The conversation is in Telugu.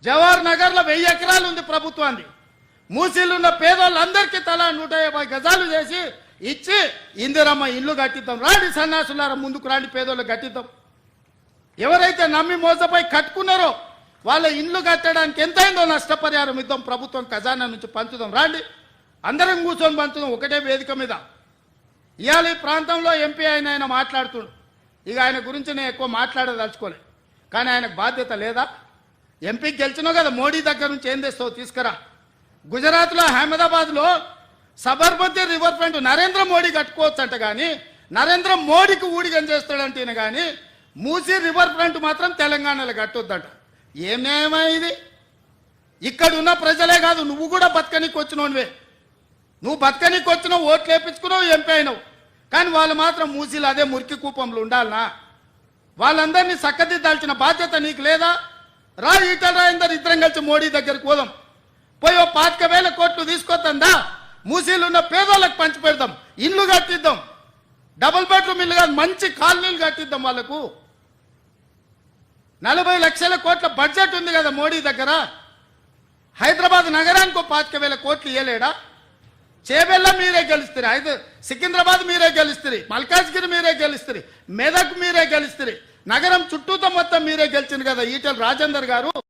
జవహర్ నగర్లో 1000 ఎకరాలు ఉంది ప్రభుత్వాన్ని. మూసీలు ఉన్న పేదోళ్ళందరికీ తలా 150 గజాలు చేసి ఇచ్చి ఇందిరమ్మ ఇల్లు కట్టిద్దాం. రాండి సన్నాసులారా, ముందుకు రాండి, పేదోళ్ళు కట్టిద్దాం. ఎవరైతే నమ్మి మోసపోయి కట్టుకున్నారో వాళ్ళ ఇండ్లు కట్టడానికి ఎంతైందో నష్టపరిహారం ఇద్దాం, ప్రభుత్వం ఖజానా నుంచి పంచుదాం. రాండి, అందరం కూర్చొని పంచుదాం ఒకటే వేదిక మీద. ఇవాళ ఈ ప్రాంతంలో ఎంపీ ఆయన మాట్లాడుతుండు. ఇక ఆయన గురించి నేను ఎక్కువ మాట్లాడదలుచుకోలే, కానీ ఆయనకు బాధ్యత లేదా? ఎంపీకి గెలిచినావు కదా, మోడీ దగ్గర నుంచి ఏం తెస్తావు తీసుకురా. గుజరాత్లో అహ్మదాబాద్లో సబర్మతి రివర్ ఫ్రంట్ నరేంద్ర మోడీ కట్టుకోవచ్చు అంట, కానీ నరేంద్ర మోడీకి ఊడిగం చేస్తాడంటే కానీ మూసీ రివర్ ఫ్రంట్ మాత్రం తెలంగాణలో కట్టొద్దంట. ఏం న్యాయమా ఇది? ఇక్కడ ఉన్న ప్రజలే కాదు, నువ్వు కూడా బతకనికి వచ్చినోనివే. నువ్వు బతకనికి వచ్చినావు, ఓట్లు వేపించుకున్నావు, ఎంపీ అయినావు. కానీ వాళ్ళు మాత్రం మూసీలు అదే మురికి కూపంలో ఉండాలనా? వాళ్ళందరినీ చక్కదిద్దాల్సిన బాధ్యత నీకు లేదా? రా, ఈటల రాజేందర్ ఇద్దరం కలిసి మోడీ దగ్గరికి పోదాం. పోయి 25,000 కోట్లు తీసుకొద్దా, మూసీలు ఉన్న పేదోళ్ళకి పంచి పెడదాం, ఇల్లు కట్టిద్దాం, డబుల్ బెడ్రూమ్ ఇల్లు కాదు, మంచి కాలనీలు కట్టిద్దాం. వాళ్ళకు 40 లక్షల కోట్ల బడ్జెట్ ఉంది కదా మోడీ దగ్గర. హైదరాబాద్ నగరానికి 25,000 కోట్లు ఇవ్వలేడా? చేబెల్ల మీరే గెలుస్తారు, సికింద్రాబాద్ మీరే గెలుస్తారు, మల్కాజ్గిరి మీరే గెలుస్తారు, మెదక్ మీరే గెలుస్తారు, నగరం చుట్టూతో మొత్తం మీరే గెలిచింది కదా ఈటల రాజేందర్ గారు.